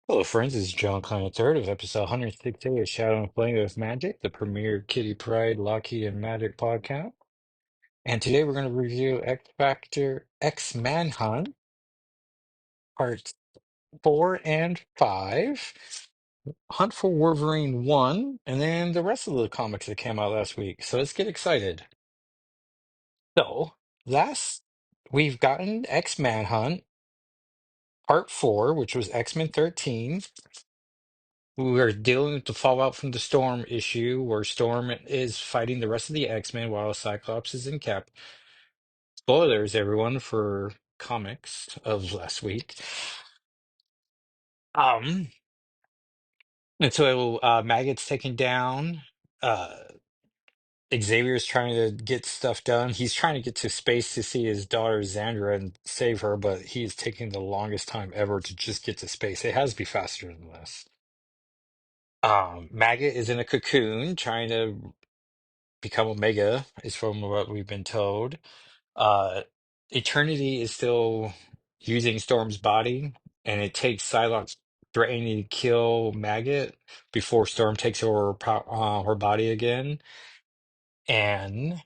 Hello, friends. This is John Connor, third of episode 168 of Shadow and Flame of Magic, the premier Kitty Pride, Lockheed, and Magic podcast. And today we're going to review X Factor X-Manhunt Parts 4 and 5, Hunt for Wolverine 1, and then the rest of the comics that came out last week. So let's get excited. So, last we've gotten X-Manhunt Part 4, which was X-Men 13. We are dealing with the fallout from the Storm issue, where Storm is fighting the rest of the X-Men while Cyclops is in Cap. Spoilers, everyone, for comics of last week. Um, and so Maggot's taken down. Uh, Xavier's trying to get stuff done. He's trying to get to space to see his daughter Xandra and save her, but he's taking the longest time ever to just get to space. It has to be faster than this. Maggot is in a cocoon trying to become Omega, is from what we've been told. Uh, Eternity is still using Storm's body, and it takes Psylocke threatening to kill Maggot before Storm takes over her body again. And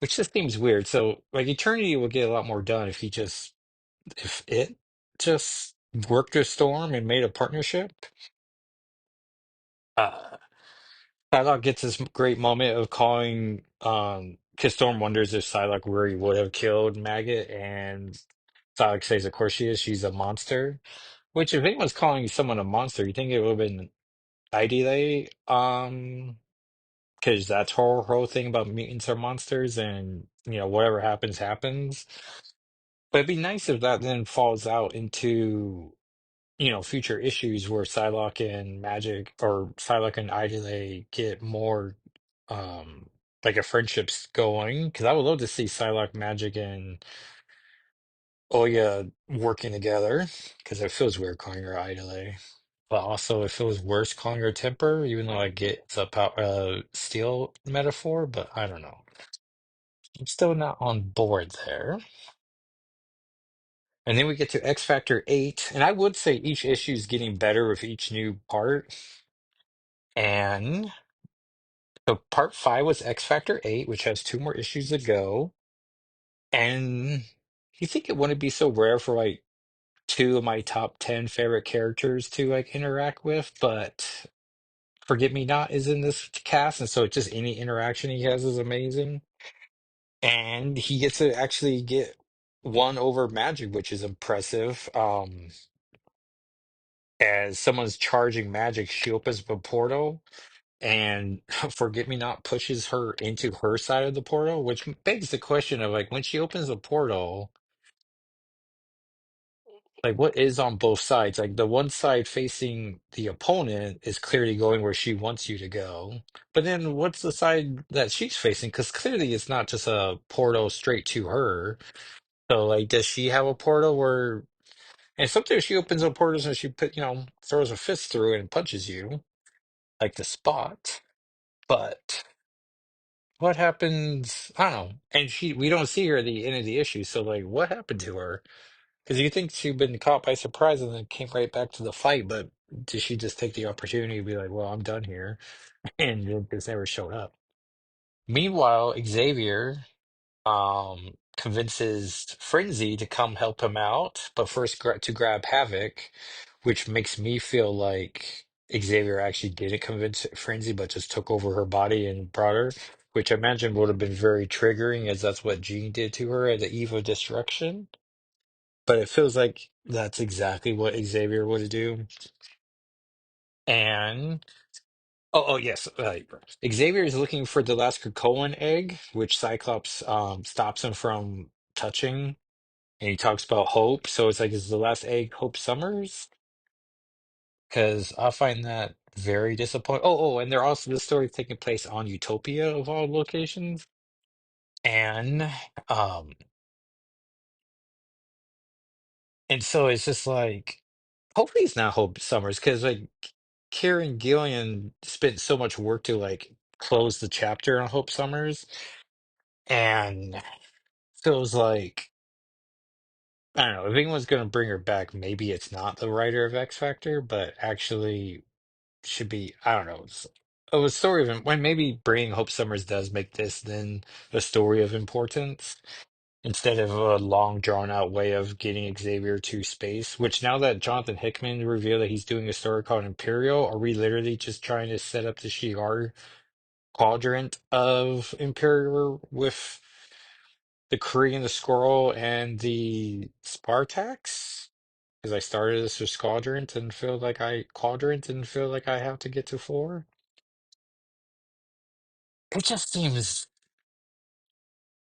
which just seems weird. So, like, Eternity will get a lot more done if it just worked with Storm and made a partnership. Uh, Psylocke gets this great moment of calling, because Storm wonders if Psylocke really would have killed Maggot, and Psylocke says, of course she is, she's a monster. Which, if anyone's calling someone a monster, you think it would have been Idile, because that's her whole thing about mutants are monsters, and, whatever happens, happens. But it'd be nice if that then falls out into, future issues where Psylocke and Magic or Psylocke and Idile get more like a friendship's going. Because I would love to see Psylocke, Magic, and Oya working together. Because it feels weird calling her Idile. But also it feels worse calling her Temper, even though I get it's a steel metaphor, but I don't know. I'm still not on board there. And then we get to X Factor 8, and I would say each issue is getting better with each new part. And so part 5 was X Factor 8, which has two more issues to go. And you think it wouldn't be so rare for like two of my top 10 favorite characters to like interact with, but Forget Me Not is in this cast, and so just any interaction he has is amazing. And he gets to actually get one over Magic, which is impressive. As someone's charging Magic, she opens up a portal, and Forget Me Not pushes her into her side of the portal, which begs the question of like when she opens a portal, like what is on both sides? Like the one side facing the opponent is clearly going where she wants you to go. But then what's the side that she's facing? Because clearly it's not just a portal straight to her. So like does she have a portal where and sometimes she opens up portals and she throws a fist through it and punches you, like the spot. But what happens? I don't know. And we don't see her at the end of the issue. So like, what happened to her? Because you think she'd been caught by surprise and then came right back to the fight, but did she just take the opportunity to be like, "Well, I'm done here," and then just never showed up? Meanwhile, Xavier convinces Frenzy to come help him out, but first to grab Havoc, which makes me feel like Xavier actually didn't convince Frenzy, but just took over her body and brought her, which I imagine would have been very triggering, as that's what Jean did to her at the eve of destruction. But it feels like that's exactly what Xavier would do. And oh yes, Xavier is looking for the last Krakoan egg, which Cyclops stops him from touching. And he talks about Hope. So it's like, is the last egg Hope Summers? Because I find that very disappointing. And they're also the story taking place on Utopia of all locations. And um and so it's just like hopefully it's not Hope Summers because like Kieran Gillian spent so much work to like close the chapter on Hope Summers and feels like I don't know. If anyone's going to bring her back, maybe it's not the writer of X Factor, but actually should be, I don't know. A story of when maybe bringing Hope Summers does make this then a story of importance instead of a long drawn out way of getting Xavier to space. Which now that Jonathan Hickman revealed that he's doing a story called Imperial, are we literally just trying to set up the Shi'ar quadrant of Imperial with the Kree and the Squirrel and the Spartax? Because I started this with quadrant and feel like I have to get to four. It just seems,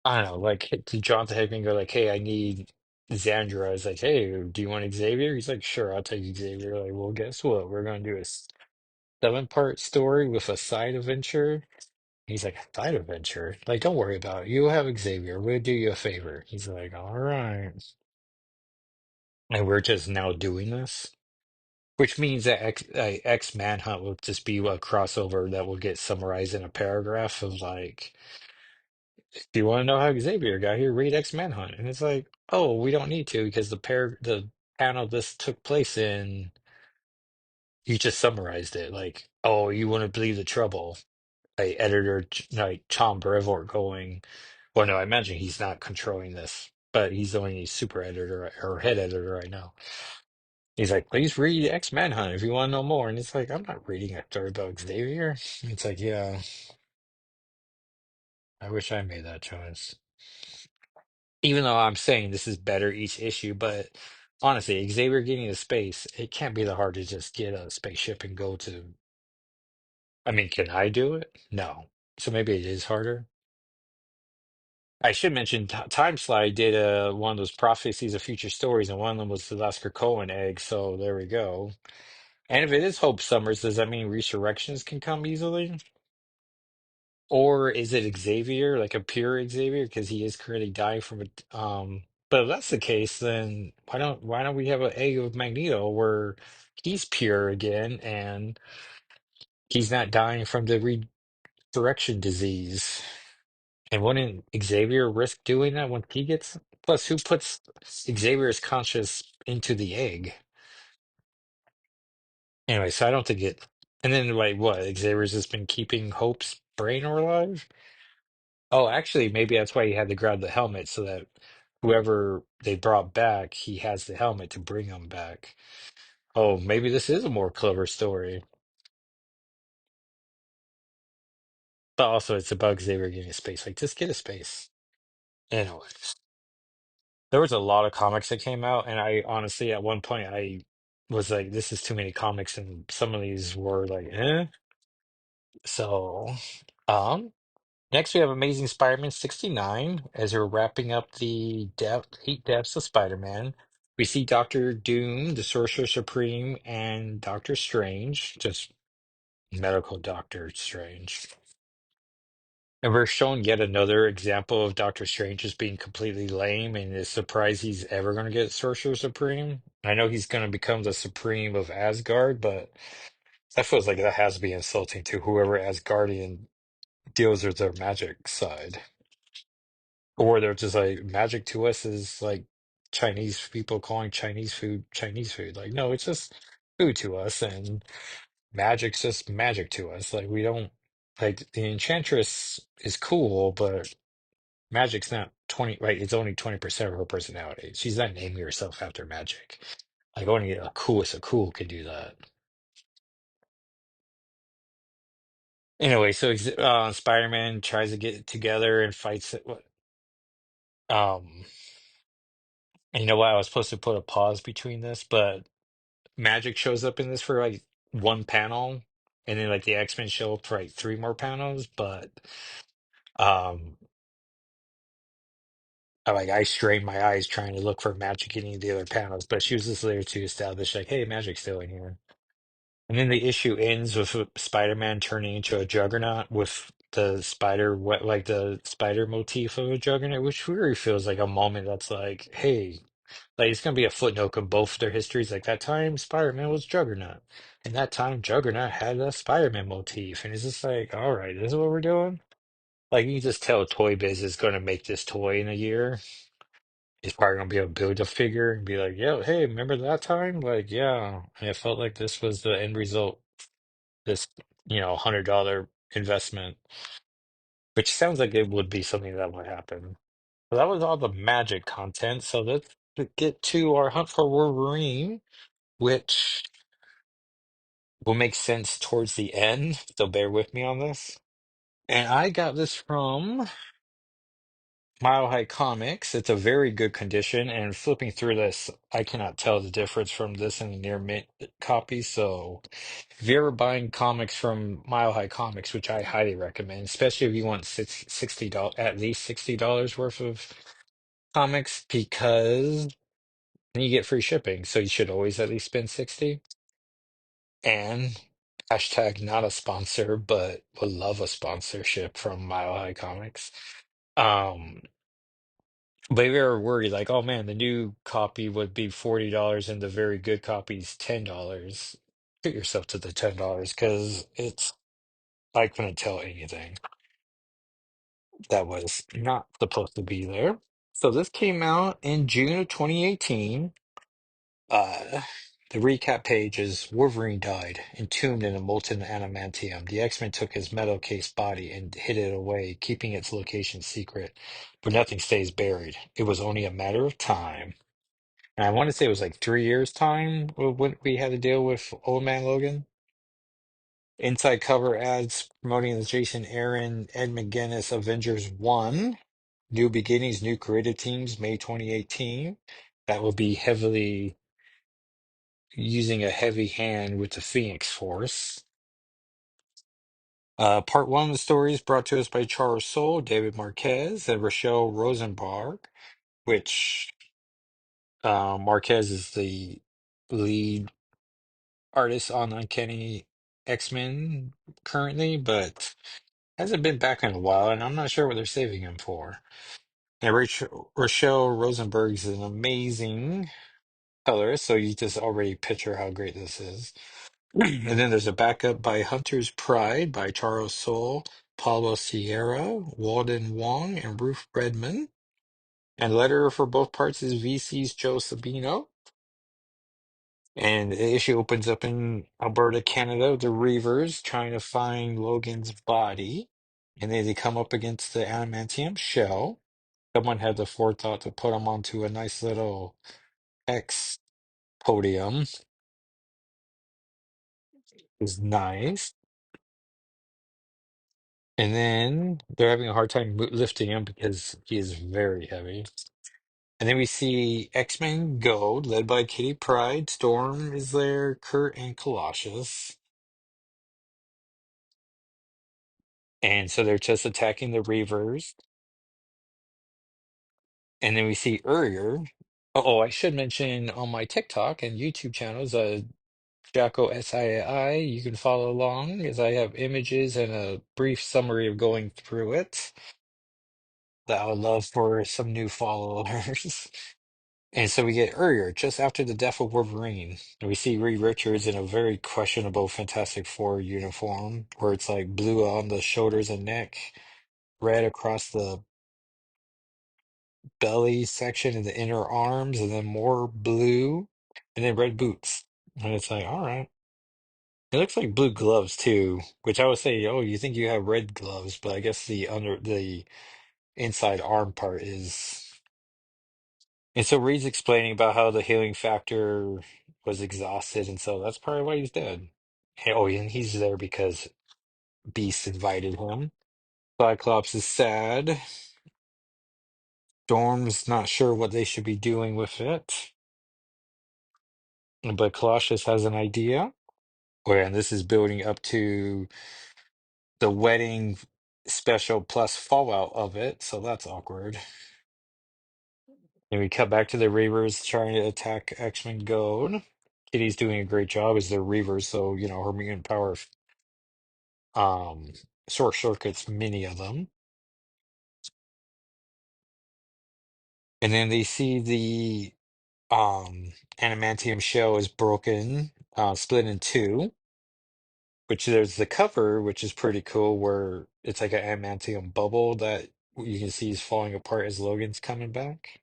I don't know, like to Jonathan Hickman go like, hey, I need Xandra. It's like, hey, do you want Xavier? He's like, sure, I'll take Xavier. Like, well, guess what? We're gonna do a seven-part story with a side adventure. He's like, a side adventure? Like, don't worry about it. You'll have Xavier. We'll do you a favor. He's like, all right. And we're just now doing this. Which means that X Manhunt will just be a crossover that will get summarized in a paragraph of like, do you want to know how Xavier got here? Read X Manhunt. And it's like, oh, we don't need to because the panel this took place in, you just summarized it. Like, oh, you want to believe the trouble. Like editor like Tom Brevoort going, well, no, I imagine he's not controlling this, but he's the only super editor or head editor right now. He's like, please read X Manhunt if you want to know more. And it's like, I'm not reading a story about Xavier. It's like, yeah, I wish I made that choice. Even though I'm saying this is better each issue, but honestly, Xavier getting to space, it can't be that hard to just get a spaceship and go to. I mean, can I do it? No. So maybe it is harder. I should mention Time Slide did one of those prophecies of future stories, and one of them was the last Krakoan egg. So there we go. And if it is Hope Summers, does that mean resurrections can come easily? Or is it Xavier, like a pure Xavier, because he is currently dying from it? But if that's the case, then why don't we have an egg of Magneto where he's pure again and he's not dying from the resurrection disease? And wouldn't Xavier risk doing that when he gets? Plus, who puts Xavier's conscious into the egg? Anyway, so I don't think it. And then, like, what? Xavier's just been keeping Hope's brain alive? Oh, actually, maybe that's why he had to grab the helmet so that whoever they brought back, he has the helmet to bring him back. Oh, maybe this is a more clever story. But also, it's about Xavier getting a space. Like, just get a space. Anyways, there was a lot of comics that came out, and I honestly, at one point, I was like, this is too many comics, and some of these were like, eh. So, um, next we have Amazing Spider-Man 69 as we're wrapping up the eight deaths of Spider-Man. We see Doctor Doom, the Sorcerer Supreme, and Doctor Strange, just medical Doctor Strange. And we're shown yet another example of Doctor Strange just being completely lame and is surprised he's ever going to get Sorcerer Supreme. I know he's going to become the Supreme of Asgard, but that feels like that has to be insulting to whoever Asgardian deals with their magic side. Or they're just like, magic to us is like Chinese people calling Chinese food Chinese food. Like, no, it's just food to us, and magic's just magic to us. Like, we don't, like, the Enchantress is cool, but magic's not 20, right? It's only 20% of her personality. She's not naming herself after magic. Like, only a coolest of cool can do that. Anyway, so Spider-Man tries to get together and fights it. Um, and you know what? I was supposed to put a pause between this, but Magic shows up in this for like one panel, and then like the X-Men show up for like three more panels. But um, I strained my eyes trying to look for Magic in any of the other panels, but she was just there to establish like, hey, Magic's still in here. And then the issue ends with Spider-Man turning into a Juggernaut with the spider, what like the spider motif of a Juggernaut, which really feels like a moment that's like, hey. Like it's gonna be a footnote of both their histories. Like that time, Spider-Man was Juggernaut, and that time Juggernaut had a Spider-Man motif, and it's just like, all right, this is what we're doing. Like you can just tell Toy Biz is gonna make this toy in a year. He's probably gonna be able to build a figure and be like, "Yo, hey, remember that time?" Like, yeah. And it felt like this was the end result. This, $100 investment, which sounds like it would be something that would happen. So that was all the magic content. So let's get to our hunt for Wolverine, which will make sense towards the end. So bear with me on this. And I got this from Mile High Comics. It's a very good condition. And flipping through this, I cannot tell the difference from this and the near mint copy. So if you're ever buying comics from Mile High Comics, which I highly recommend, especially if you want $60, at least $60 worth of comics, because then you get free shipping. So you should always at least spend 60. And hashtag not a sponsor, but would love a sponsorship from Mile High Comics. Um, but we were worried, like, oh man, the new copy would be $40 and the very good copy's $10. Treat yourself to the $10 because I couldn't tell anything that was not supposed to be there. So this came out in June of 2018. Uh, the recap page is Wolverine died, entombed in a molten adamantium. The X-Men took his metal case body and hid it away, keeping its location secret. But nothing stays buried. It was only a matter of time. And I want to say it was like 3 years' time when we had to deal with Old Man Logan. Inside cover ads promoting the Jason Aaron, Ed McGuinness Avengers 1. New Beginnings, New Creative Teams, May 2018. That will be heavily using a heavy hand with the Phoenix Force. Part one of the story is brought to us by Charles Soule, David Marquez, and Rochelle Rosenberg, which Marquez is the lead artist on Uncanny X-Men currently, but hasn't been back in a while, and I'm not sure what they're saving him for. And Rochelle Rosenberg is an amazing colorist, so you just already picture how great this is. And then there's a backup by Hunter's Pride by Charles Soule, Paulo Sierra, Walden Wong, and Ruth Redman. And letterer for both parts is VC's Joe Sabino. And the issue opens up in Alberta, Canada, the Reavers trying to find Logan's body. And then they come up against the adamantium shell. Someone had the forethought to put him onto a nice little X podium. Is nice. And then they're having a hard time lifting him because he is very heavy. And then we see X-Men Go, led by Kitty Pryde. Storm is there, Kurt, and Colossus. And so they're just attacking the Reavers. And then we see Urrier. Oh, I should mention on my TikTok and YouTube channels, Jacko SII, you can follow along as I have images and a brief summary of going through it that I would love for some new followers. And so we get Urrier just after the death of Wolverine. And we see Reed Richards in a very questionable Fantastic Four uniform, where it's like blue on the shoulders and neck, red across the belly section and the inner arms, and then more blue, and then red boots. And it's like, all right. It looks like blue gloves too, which I would say, oh, you think you have red gloves, but I guess the inside arm part is. And so Reed's explaining about how the healing factor was exhausted, and so that's probably why he's dead. And he's there because Beast invited him. Cyclops is sad. Storm's not sure what they should be doing with it. But Colossus has an idea. Oh, yeah, and this is building up to the wedding special plus fallout of it, so that's awkward. And we cut back to the Reavers trying to attack X-Men Gold. Kitty's doing a great job as the Reavers, so her mutant power um short circuits many of them. And then they see the adamantium shell is broken, split in two, which there's the cover, which is pretty cool, where it's like an adamantium bubble that you can see is falling apart as Logan's coming back.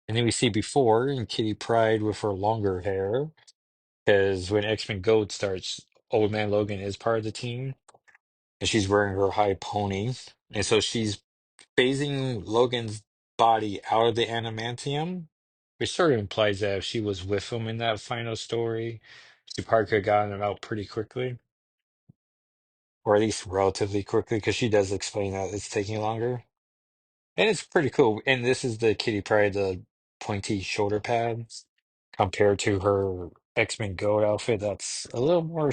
And then we see before in Kitty Pryde with her longer hair, because when X-Men Gold starts, Old Man Logan is part of the team, and she's wearing her high pony. And so she's phasing Logan's body out of the adamantium, which sort of implies that if she was with him in that final story, she probably could have gotten him out pretty quickly, or at least relatively quickly, because she does explain that it's taking longer. And it's pretty cool. And this is the Kitty Pryde, the pointy shoulder pads, compared to her X-Men Gold outfit that's a little more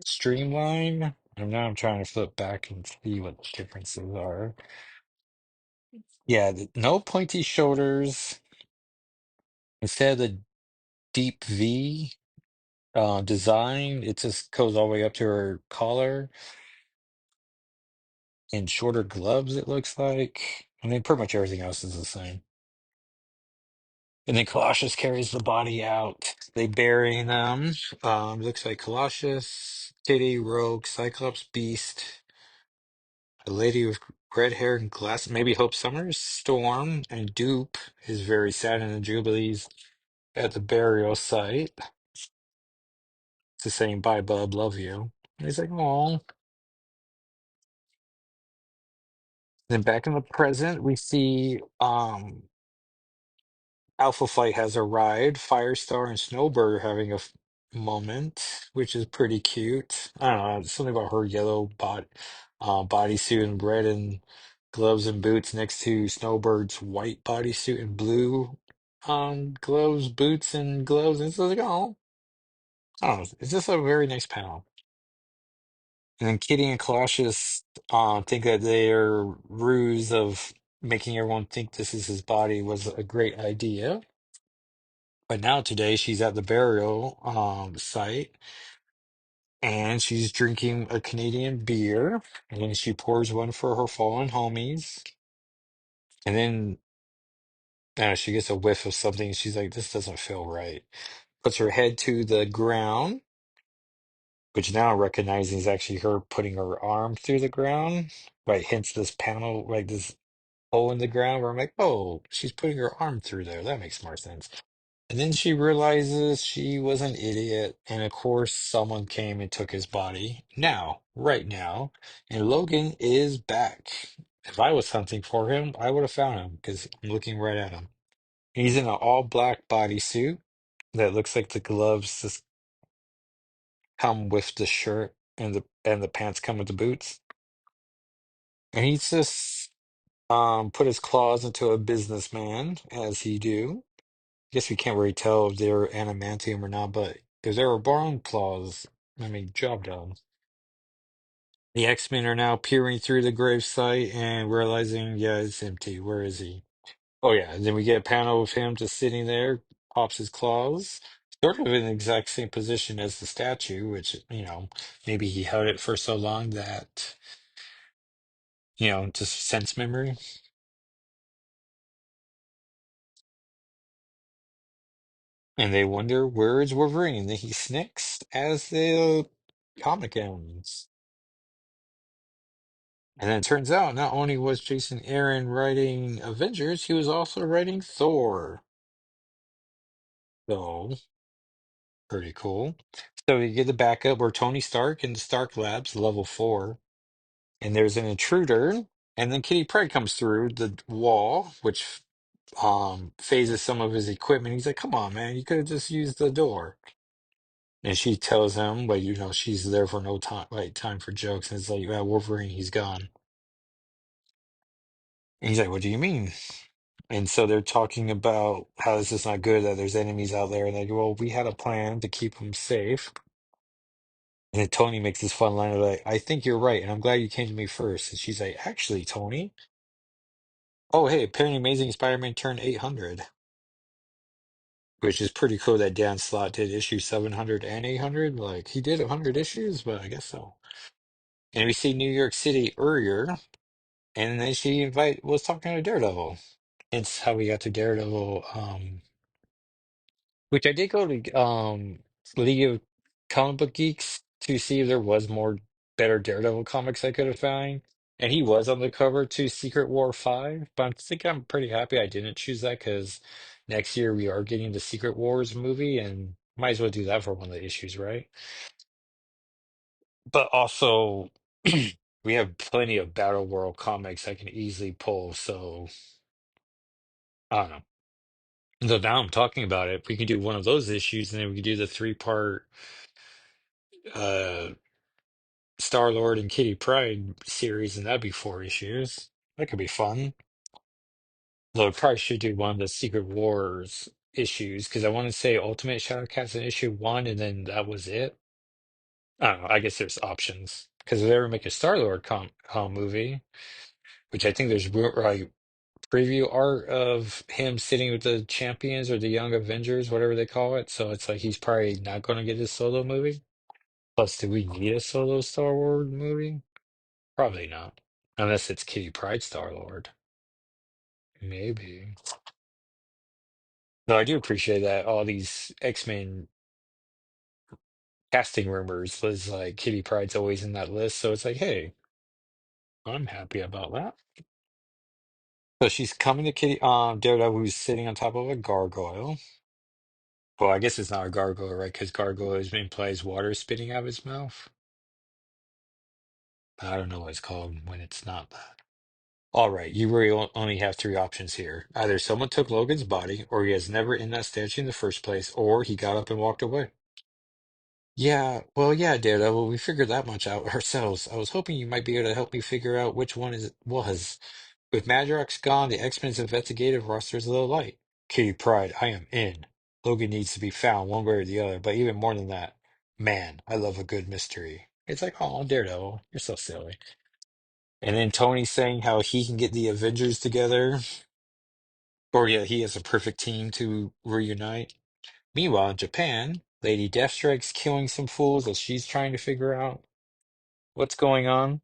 streamlined. And now I'm trying to flip back and see what the differences are. Yeah, no pointy shoulders. Instead of the deep V design, it just goes all the way up to her collar and shorter gloves, it looks like. I mean, pretty much everything else is the same. And then Colossus carries the body out. They bury them. Looks like Colossus, Kitty, Rogue, Cyclops, Beast, a lady with red hair and glasses, maybe Hope Summers, Storm, and Dupe is very sad in the Jubilees at the burial site. It's saying, bye, bub, love you. And he's like, oh. Then back in the present, we see Alpha Flight has arrived. Firestar and Snowbird are having a moment, which is pretty cute. I don't know, something about her yellow bodysuit and red and gloves and boots next to Snowbird's white bodysuit and blue gloves, boots, and gloves. And it's like, oh, I don't know. It's just a very nice panel. And then Kitty and Colossus think that their ruse of making everyone think this is his body was a great idea. But now today she's at the burial site and she's drinking a Canadian beer and she pours one for her fallen homies. And then she gets a whiff of something. She's like, this doesn't feel right. Puts her head to the ground, which now recognizing is actually her putting her arm through the ground. Right, hence this panel, like this hole in the ground where I'm like, oh, she's putting her arm through there. That makes more sense. And then she realizes she was an idiot. And of course, someone came and took his body now, right now. And Logan is back. If I was hunting for him, I would have found him because I'm looking right at him. He's in an all black bodysuit that looks like the gloves just come with the shirt and the pants come with the boots. And he's just put his claws into a businessman, as he do. Guess we can't really tell if they're adamantium or not, but if they were bone claws, I mean, job done. The X-Men are now peering through the gravesite and realizing, yeah, it's empty. Where is he? Oh, yeah. And then we get a panel of him just sitting there, pops his claws, sort of in the exact same position as the statue, which, maybe he held it for so long that, just sense memory. And they wonder, where is Wolverine? And then he snicks as the comic ends. And then it turns out not only was Jason Aaron writing Avengers, he was also writing Thor. So, pretty cool. So we get the backup where Tony Stark in the Stark Labs, level 4, and there's an intruder, and then Kitty Pryde comes through the wall, which phases some of his equipment. He's like, come on, man, you could have just used the door. And she tells him, but she's there for no time, like time for jokes. And it's like, yeah, Wolverine, he's gone. And he's like, what do you mean? And so they're talking about how this is not good, that there's enemies out there. And they go, well, we had a plan to keep them safe. And then Tony makes this fun line of like, I think you're right. And I'm glad you came to me first. And she's like, actually, Tony, oh, hey, apparently Amazing Spider-Man turned 800, which is pretty cool that Dan Slott did issue 700 and 800. Like, he did 100 issues, but I guess so. And we see New York City earlier. And then was talking to Daredevil. It's how we got to Daredevil. Which I did go to League of Comic Book Geeks to see if there was more better Daredevil comics I could have found. And he was on the cover to Secret War 5, but I'm pretty happy I didn't choose that because next year we are getting the Secret Wars movie, and might as well do that for one of the issues, right? But also, we have plenty of Battle World comics I can easily pull, so I don't know. So now I'm talking about it. We can do one of those issues, and then we can do the three-part uh Star-Lord and Kitty Pryde series, and that'd be 4 issues. That could be fun. Though I probably should do one of the Secret Wars issues because I want to say Ultimate Shadowcats in issue one, and then that was it. I don't know. I guess there's options because if they ever make a Star-Lord movie, which I think there's like preview art of him sitting with the champions or the Young Avengers, whatever they call it. So it's like he's probably not going to get his solo movie. Plus, do we need a solo Star Wars movie? Probably not. Unless it's Kitty Pryde Star-Lord. Maybe. Though I do appreciate that all these X-Men casting rumors was like Kitty Pryde's always in that list. So it's like, hey, I'm happy about that. So she's coming to Daredevil who's sitting on top of a gargoyle. Well, I guess it's not a gargoyle, right? Because gargoyle implies water spitting out of his mouth. I don't know what it's called when it's not that. All right, you really only have three options here. Either someone took Logan's body, or he has never in that statue in the first place, or he got up and walked away. Yeah, well, yeah, Daredevil, we figured that much out ourselves. I was hoping you might be able to help me figure out which one is was. With Madrox gone, the X-Men's investigative roster is a little light. Kitty Pryde, I am in. Logan needs to be found one way or the other, but even more than that, man, I love a good mystery. It's like, oh, Daredevil, you're so silly. And then Tony saying how he can get the Avengers together, or yeah, he has a perfect team to reunite. Meanwhile, in Japan, Lady Deathstrike's killing some fools as she's trying to figure out what's going on.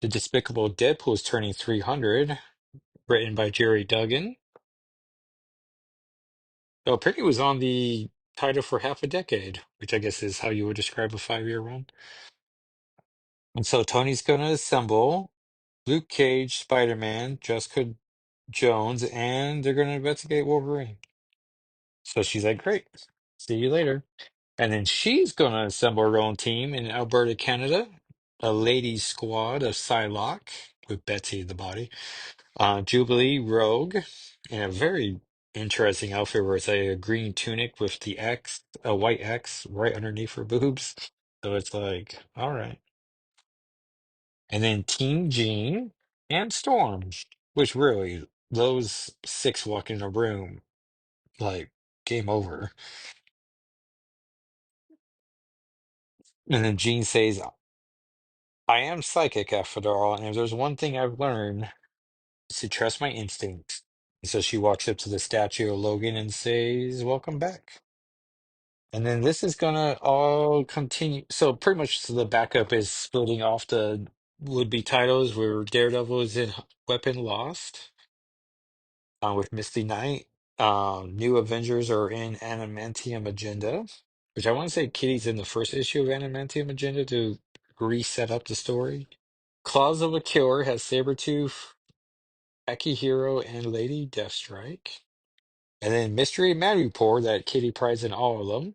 The Despicable Deadpool is turning 300, written by Jerry Duggan. Oh, Penny was on the title for half a decade, which I guess is how you would describe a 5-year run. And so Tony's going to assemble Luke Cage, Spider-Man, Jessica Jones, and they're going to investigate Wolverine. So she's like, great, see you later. And then she's going to assemble her own team in Alberta, Canada, a ladies' squad of Psylocke with Betsy the body. Jubilee Rogue in a very interesting outfit where it's a green tunic with the X, a white X right underneath her boobs. So it's like, all right. And then Team Jean and Storm, which really, those six walk in a room, like, game over. And then Jean says, I am psychic after all, and if there's one thing I've learned, it's to trust my instincts. And so she walks up to the statue of Logan and says, welcome back. And then this is gonna all continue. So pretty much the backup is splitting off the would-be titles where Daredevil is in Weapon Lost with Misty Knight. New Avengers are in Adamantium Agenda, which I want to say Kitty's in the first issue of Adamantium Agenda to reset up the story. Claws of a Killer has Sabretooth, Hero, and Lady Deathstrike. And then Mystery Man Report that Kitty prides in all of them.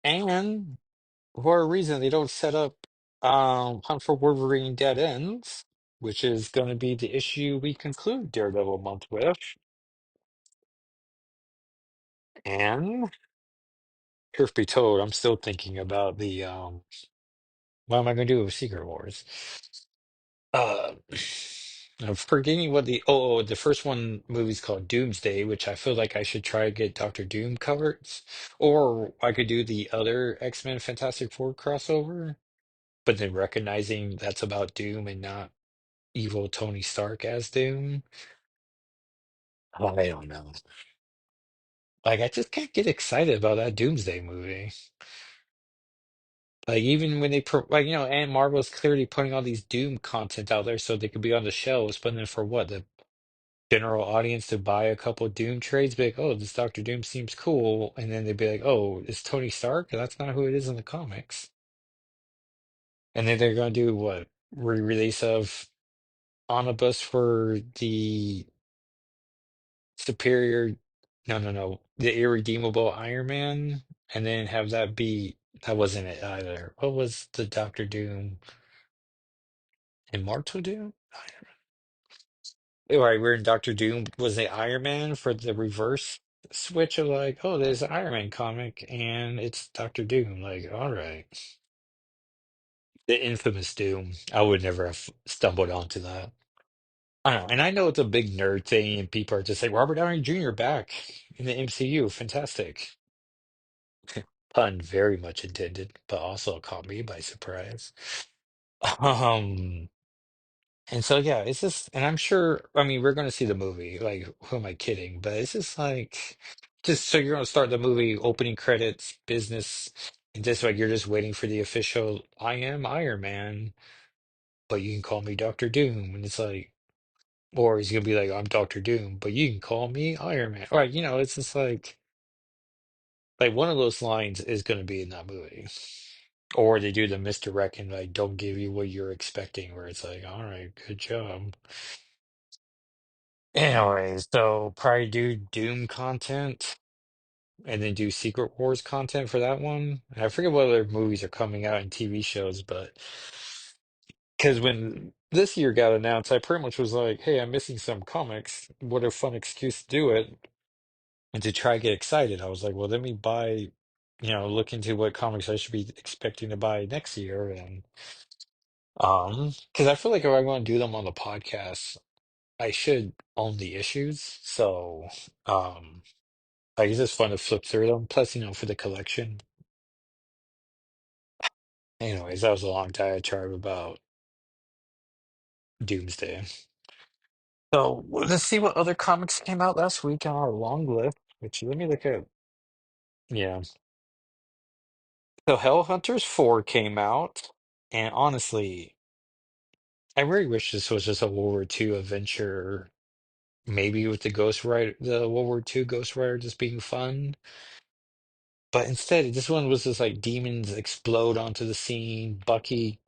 And for a reason they don't set up Hunt for Wolverine Dead Ends, which is going to be the issue we conclude Daredevil month with. And truth be told, I'm still thinking about the what am I going to do with Secret Wars? Uh, I'm forgetting what the first one movie's called Doomsday, which I feel like I should try to get Doctor Doom covers, or I could do the other X-Men Fantastic Four crossover, but then recognizing that's about Doom and not evil Tony Stark as Doom. I don't know. Like, I just can't get excited about that Doomsday movie. Like, even when like, and Marvel's clearly putting all these Doom content out there so they could be on the shelves, but then for what? The general audience to buy a couple Doom trades, be like, oh, this Doctor Doom seems cool. And then they'd be like, oh, it's Tony Stark? That's not who it is in the comics. And then they're going to do what? Re-release of Omnibus for the Superior No, no, no. The irredeemable Iron Man, and then have that be that wasn't it either. What was the Doctor Doom? Immortal Doom? Right, we're in Doctor Doom. Was it Iron Man for the reverse switch of like, oh, there's an Iron Man comic and it's Doctor Doom. Like, all right. The infamous Doom. I would never have stumbled onto that. I don't know. And I know it's a big nerd thing, and people are just like, Robert Downey Jr. back in the MCU. Fantastic. Pun very much intended, but also caught me by surprise. Um, and so yeah, it's just, and I'm sure, I mean, we're gonna see the movie. Like, who am I kidding? But it's just like, just so you're gonna start the movie, opening credits, business, and just like you're just waiting for the official, I am Iron Man, but you can call me Doctor Doom, and it's like, or he's gonna be like, I'm Doctor Doom, but you can call me Iron Man. Right, it's just like one of those lines is gonna be in that movie. Or they do the misdirect and like don't give you what you're expecting, where it's like, all right, good job. Anyways, so probably do Doom content and then do Secret Wars content for that one. And I forget what other movies are coming out and TV shows, but because when this year got announced, I pretty much was like, hey, I'm missing some comics. What a fun excuse to do it. And to try to get excited, I was like, well, let me buy, look into what comics I should be expecting to buy next year. And because I feel like if I want to do them on the podcast, I should own the issues. So, like it's just fun to flip through them. Plus, for the collection. Anyways, that was a long diatribe about Doomsday. So let's see what other comics came out last week on our long list. Which let me look at. Yeah. So Hellhunters 4 came out, and honestly, I really wish this was just a World War II adventure, maybe with the Ghost Rider, the World War II Ghost Rider just being fun. But instead, this one was just like demons explode onto the scene. Bucky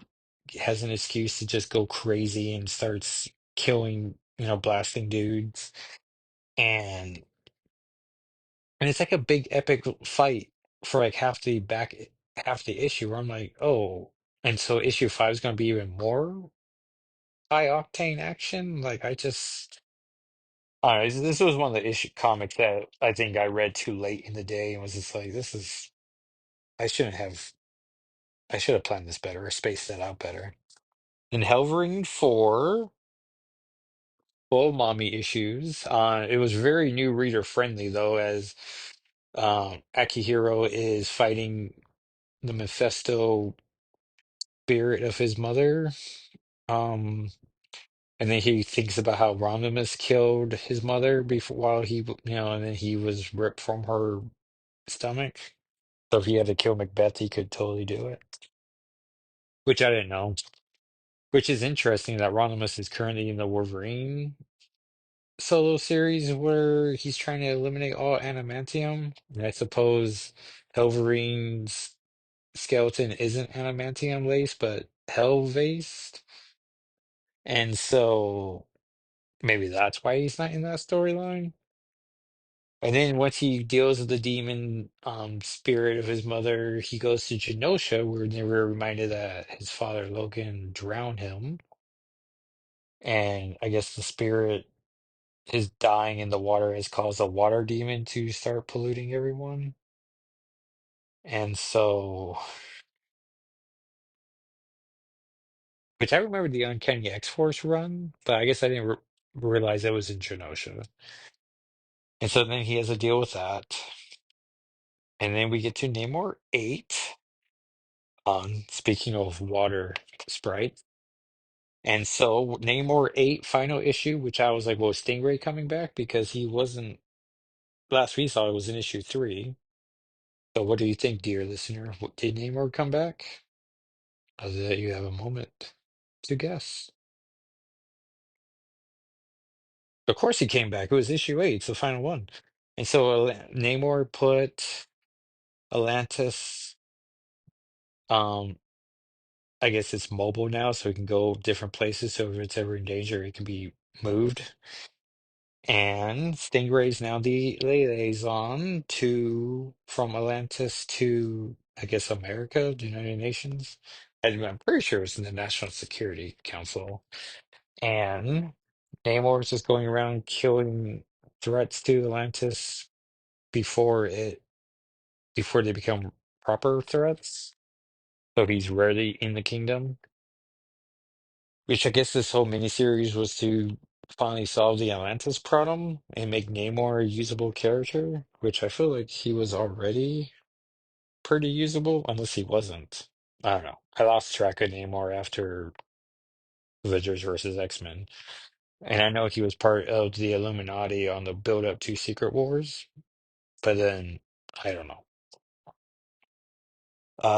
has an excuse to just go crazy and starts killing, blasting dudes. And and it's like a big epic fight for like half the issue where I'm like, oh, and so issue 5 is gonna be even more high octane action. Like I just this was one of the issue comics that I think I read too late in the day and was just like, this is I shouldn't have I should have planned this better or spaced that out better. In Hellverine 4, full mommy issues. It was very new reader friendly though, as Akihiro is fighting the Mephisto spirit of his mother. Um, and then he thinks about how Ronimus killed his mother before while and then he was ripped from her stomach. So if he had to kill Macbeth, he could totally do it. Which I didn't know. Which is interesting that Ronimus is currently in the Wolverine solo series where he's trying to eliminate all adamantium. And I suppose Hellverine's skeleton isn't adamantium laced, but hell based. And so maybe that's why he's not in that storyline. And then once he deals with the demon spirit of his mother, he goes to Genosha, where they were reminded that his father Logan drowned him. And I guess the spirit his dying in the water has caused a water demon to start polluting everyone. And so, which I remember the Uncanny X-Force run, but I guess I didn't realize that was in Genosha. And so then he has to deal with that. And then we get to Namor 8, speaking of water sprites. And so Namor 8 final issue, which I was like, well, is Stingray coming back? Because he wasn't, last we saw it was in issue 3. So what do you think, dear listener? Did Namor come back? I'll let you have a moment to guess. Of course he came back. It was issue 8, it's the final one. And so Namor put Atlantis, um, I guess it's mobile now, so it can go different places. So if it's ever in danger, it can be moved. And Stingray's now the liaison to from Atlantis to, I guess, America, the United Nations. And I'm pretty sure it's in the National Security Council. And Namor's just going around killing threats to Atlantis before it before they become proper threats. So he's rarely in the kingdom. Which I guess this whole miniseries was to finally solve the Atlantis problem and make Namor a usable character, which I feel like he was already pretty usable, unless he wasn't. I don't know. I lost track of Namor after Avengers versus X-Men. And I know he was part of the Illuminati on the build up to Secret Wars, but then I don't know.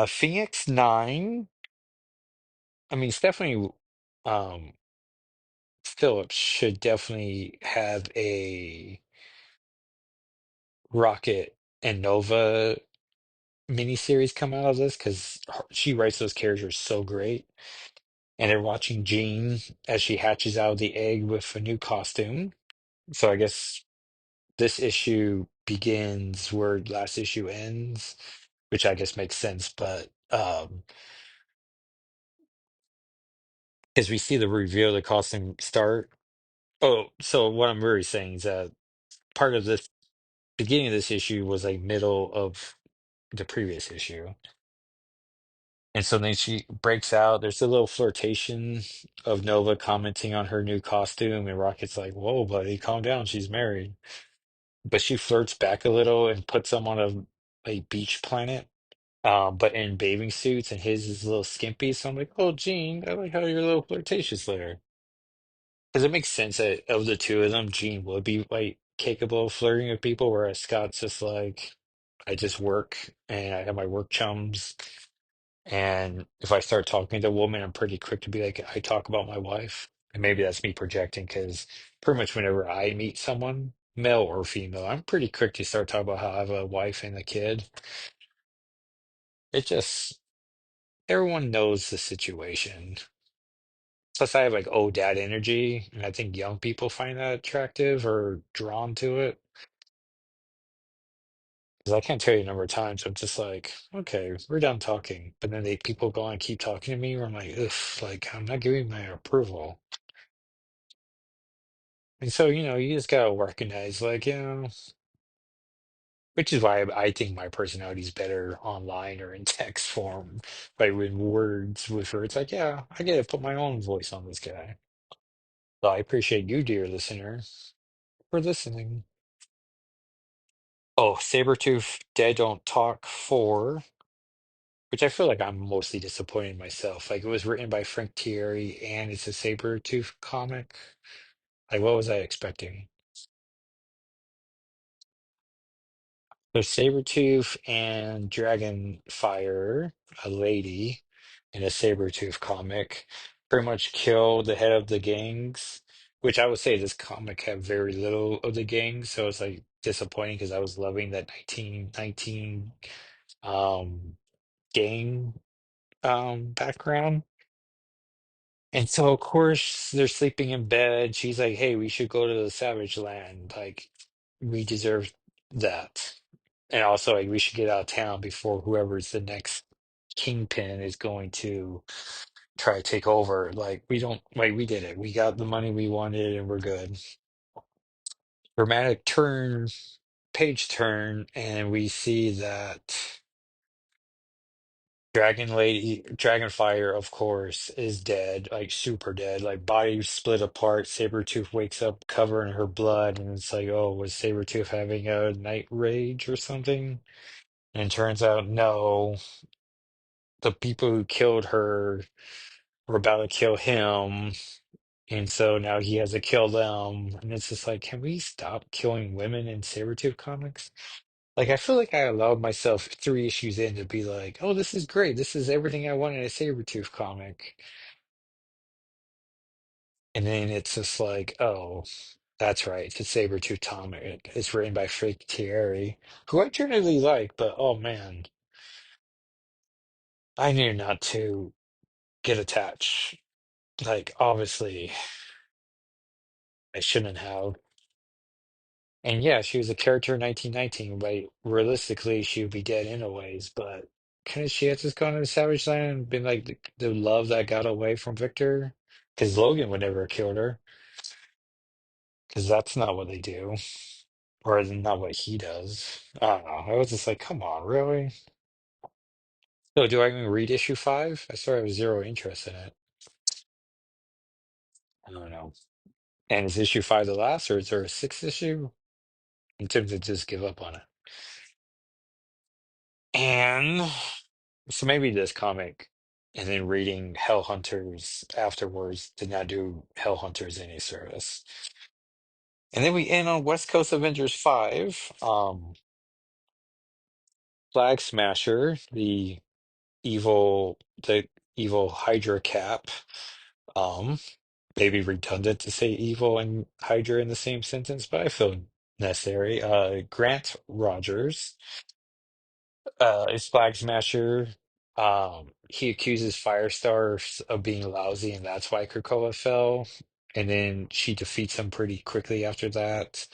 Phoenix 9, I mean, Stephanie Phillips should definitely have a Rocket and Nova miniseries come out of this because she writes those characters so great. And they're watching Jean as she hatches out of the egg with a new costume. So I guess this issue begins where last issue ends, which I guess makes sense. But as we see the reveal of the costume start. Oh, so what I'm really saying is that part of this beginning of this issue was like middle of the previous issue. And so then she breaks out. There's a little flirtation of Nova commenting on her new costume, and Rocket's like, "Whoa, buddy, calm down. She's married." But she flirts back a little and puts them on a beach planet, but in bathing suits, and his is a little skimpy. So I'm like, "Oh, Jean, I like how you're a little flirtatious there." Because it makes sense that of the two of them, Jean would be like capable of flirting with people, whereas Scott's just like, I just work and I have my work chums. And if I start talking to a woman, I'm pretty quick to be like, I talk about my wife. And maybe that's me projecting because pretty much whenever I meet someone, male or female, I'm pretty quick to start talking about how I have a wife and a kid. It just, everyone knows the situation. Plus, I have like old dad energy, and I think young people find that attractive or drawn to it. Because I can't tell you the number of times I'm just like, okay, we're done talking. But then people go on and keep talking to me, where I'm like, ugh, like I'm not giving my approval. And so, you just gotta recognize, like, which is why I think my personality is better online or in text form, like with words, with her. It's like, yeah, I gotta put my own voice on this guy. So I appreciate you, dear listener, for listening. Oh, Sabretooth, Dead Don't Talk 4, which I feel like I'm mostly disappointed in myself. Like, it was written by Frank Thierry and it's a Sabretooth comic. Like, what was I expecting? There's Sabretooth and Dragonfire, a lady in a Sabretooth comic, pretty much kill the head of the gangs, which I would say this comic had very little of the gangs, so it's like disappointing because I was loving that 1919 um gang background. And so of course they're sleeping in bed. She's like, "Hey, we should go to the Savage Land. Like, we deserve that." And also, like, we should get out of town before whoever's the next kingpin is going to try to take over. Like, we don't, like, we did it. We got the money we wanted and we're good. Dramatic turn, page turn, and we see that Dragon Lady, Dragonfire, of course, is dead, like super dead, like body split apart. Sabretooth wakes up covered in her blood, and it's like, oh, was Sabretooth having a night rage or something? And it turns out, no, the people who killed her were about to kill him. And so now he has to kill them. And it's just like, can we stop killing women in Sabretooth comics? Like, I feel like I allowed myself 3 issues in to be like, oh, this is great. This is everything I want in a Sabretooth comic. And then it's just like, oh, that's right. It's a Sabretooth comic. It's written by Frank Thierry, who I generally like, but oh man, I knew not to get attached. Like, obviously, I shouldn't have. And yeah, she was a character in 1919, but realistically, she would be dead anyways. But couldn't she have just gone to the Savage Land and been like the love that got away from Victor? Because Logan would never have killed her, because that's not what they do, or not what he does. I don't know. I was just like, come on, really? So, do I even read issue five? I sort of have zero interest in it. I don't know. And is issue five the last, or is there a sixth issue? I'm tempted to just give up on it. And so maybe this comic and then reading Hellhunters afterwards did not do Hellhunters any service. And then we end on West Coast Avengers 5. Flag Smasher, the evil Hydra Cap. Um, Maybe redundant to say evil and Hydra in the same sentence, but I feel necessary. Grant Rogers is Flag Smasher. He accuses Firestar of being lousy, and that's why Krakoa fell. And then she defeats him pretty quickly after that.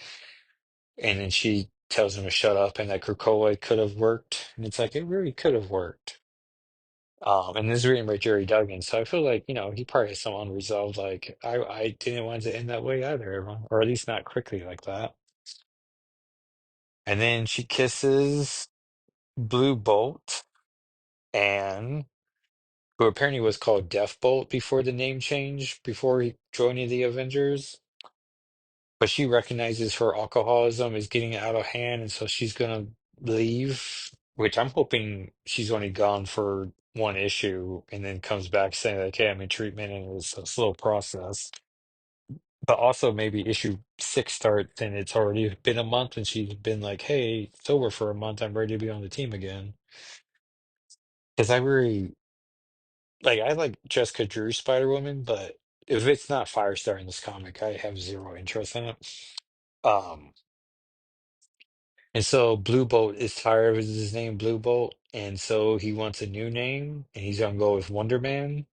And then she tells him to shut up and that Krakoa could have worked. And it's like, it really could have worked. And this is written by Jerry Duggan. So I feel like, he probably has some unresolved, like, I didn't want it to end that way either, or at least not quickly like that. And then she kisses Blue Bolt, and who apparently was called Death Bolt before the name change, before joining the Avengers. But she recognizes her alcoholism is getting out of hand, and so she's gonna leave, which I'm hoping she's only gone for one issue and then comes back saying like, "Hey, I'm in treatment and it's a slow process." But also maybe issue six starts and it's already been a month and she's been like, "Hey, it's over for a month. I'm ready to be on the team again." Because I like Jessica Drew Spider-Woman, but if it's not Firestar in this comic, I have zero interest in it. Um, and so Blue Bolt is tired of his name Blue Bolt, and so he wants a new name, and he's gonna go with Wonder Man,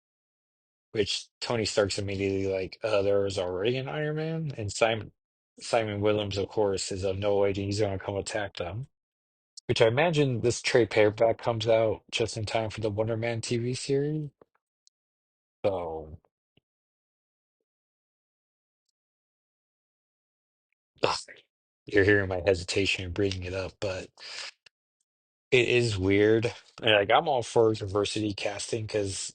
which Tony Stark's immediately like, there was already an Iron Man, and Simon Williams, of course, is of no idea he's gonna come attack them. Which I imagine this trade paperback comes out just in time for the Wonder Man TV series. So ugh, you're hearing my hesitation in bringing it up, but it is weird. And, like, I'm all for diversity casting because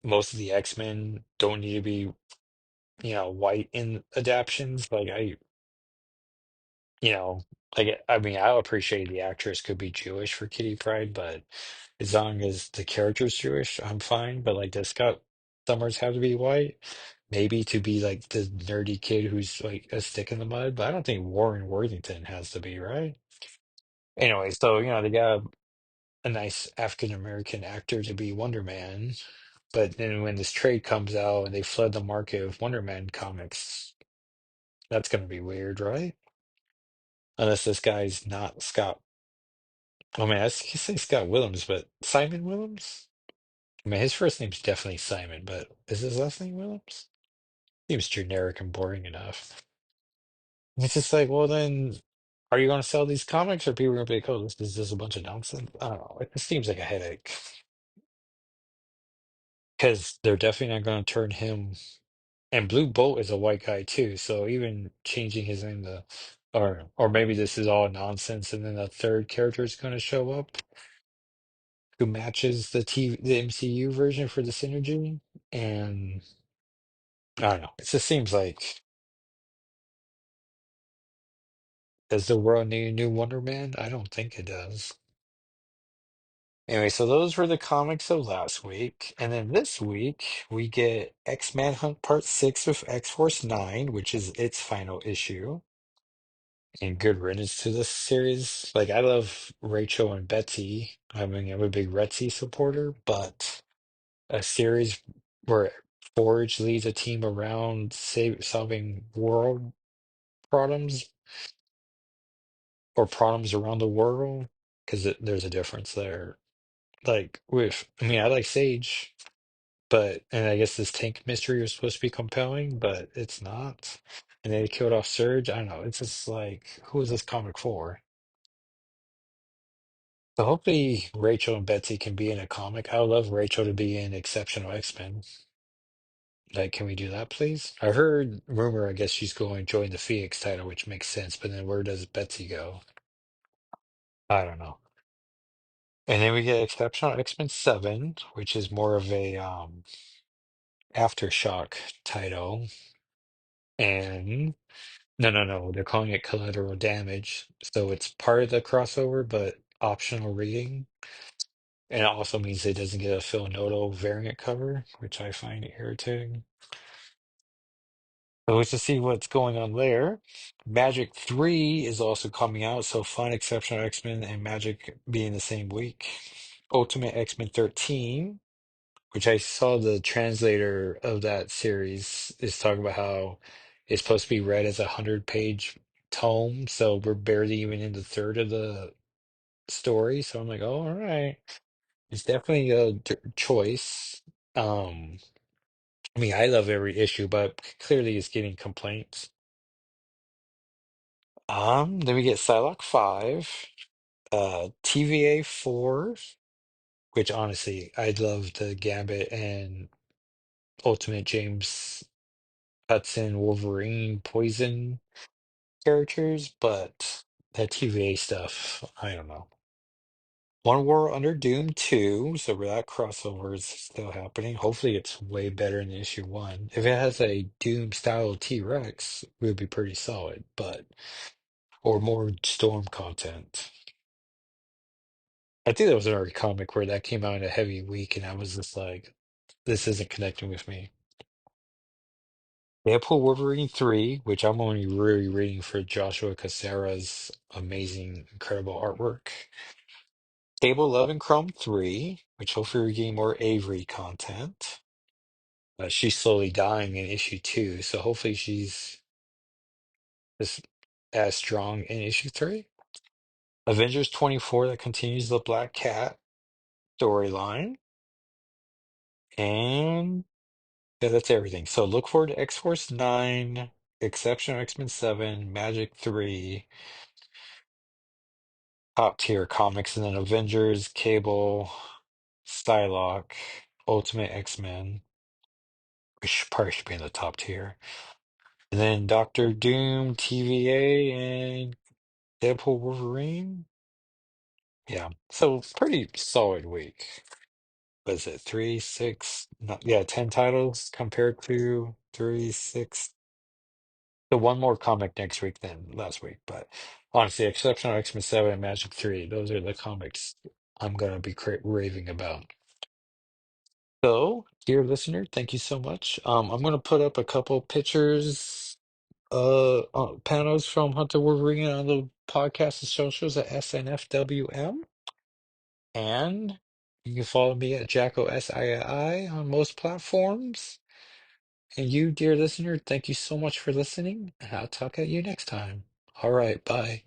most of the X-Men don't need to be, white in adaptions. Like you know, I mean, I appreciate the actress could be Jewish for Kitty Pryde, but as long as the character's Jewish, I'm fine. But like, does Scott Summers have to be white? Maybe to be like the nerdy kid who's like a stick in the mud, but I don't think Warren Worthington has to be, right? Anyway, so they got a nice African American actor to be Wonder Man, but then when this trade comes out and they flood the market with Wonder Man comics, that's gonna be weird, right? Unless this guy's not Scott. I mean, can say Scott Williams, but Simon Williams? I mean, his first name's definitely Simon, but is his last name Williams? Seems generic and boring enough. And it's just like, well, then, are you going to sell these comics, or people are going to be like, oh, this is just a bunch of nonsense? I don't know. It seems like a headache because they're definitely not going to turn him. And Blue Bolt is a white guy too, so even changing his name to, or maybe this is all nonsense, and then a third character is going to show up who matches the MCU version for the synergy, and I don't know. It just seems like does the world need a new Wonder Man? I don't think it does. Anyway, so those were the comics of last week, and then this week we get X-Manhunt Part 6 with X-Force 9, which is its final issue. And good riddance to this series. Like, I love Rachel and Betsy. I mean, I'm a big Retsy supporter, but a series where Forge leads a team around solving world problems or problems around the world, because there's a difference there. Like, I mean, I like Sage, and I guess this tank mystery was supposed to be compelling, but it's not. and they killed off Surge. I don't know. It's just like, who is this comic for? So hopefully Rachel and Betsy can be in a comic. I would love Rachel to be in Exceptional X-Men. Like, can we do that, please? I heard rumor, I guess she's going to join the Phoenix title, which makes sense, but then where does Betsy go? I don't know. And then we get Exceptional X-Men 7, which is more of a aftershock title. And no, they're calling it collateral damage. So it's part of the crossover, but optional reading. And it also means it doesn't get a Phil Noto variant cover, which I find irritating. So let's just see what's going on there. Magic 3 is also coming out, so Fun Exceptional X-Men and Magic being the same week. Ultimate X-Men 13, which I saw the translator of that series is talking about how it's supposed to be read as a 100-page tome, so we're barely even in the third of the story. So I'm like, oh, all right. It's definitely a choice. Um, I mean, I love every issue, but clearly it's getting complaints. Then we get Psylocke 5, TVA 4, which honestly, I love the Gambit and Ultimate James Hudson, Wolverine, Poison characters, but that TVA stuff, I don't know. One War Under Doom 2, so that crossover is still happening. Hopefully it's way better than issue 1. If it has a Doom style T-Rex, it would be pretty solid, but or more Storm content. I think there was an arc comic where that came out in a heavy week, and I was just like, this isn't connecting with me. Deadpool Wolverine 3, which I'm only really reading for Joshua Cassara's amazing, incredible artwork. Cable Love and Chrome 3, which hopefully we're getting more Avery content. She's slowly dying in issue 2, so hopefully she's just as strong in issue 3. Avengers 24, that continues the Black Cat storyline. And yeah, that's everything. So look forward to X-Force 9, Exceptional X-Men 7, Magic 3, top tier comics, and then Avengers, Cable, Psylocke, Ultimate X-Men, which probably should be in the top tier. And then Doctor Doom, TVA, and Deadpool Wolverine. Yeah, so pretty solid week. Was it three, six, no, yeah, 10 titles compared to three, six. The one more comic next week than last week, but honestly, Exceptional X-Men 7 and Magic 3, those are the comics I'm gonna be raving about. So, dear listener, thank you so much. I'm gonna put up a couple pictures, panels from Hunter Wolverine on the podcast and socials at SNFWM, and you can follow me at Jacko SII on most platforms. And you, dear listener, thank you so much for listening, and I'll talk at you next time. All right, bye.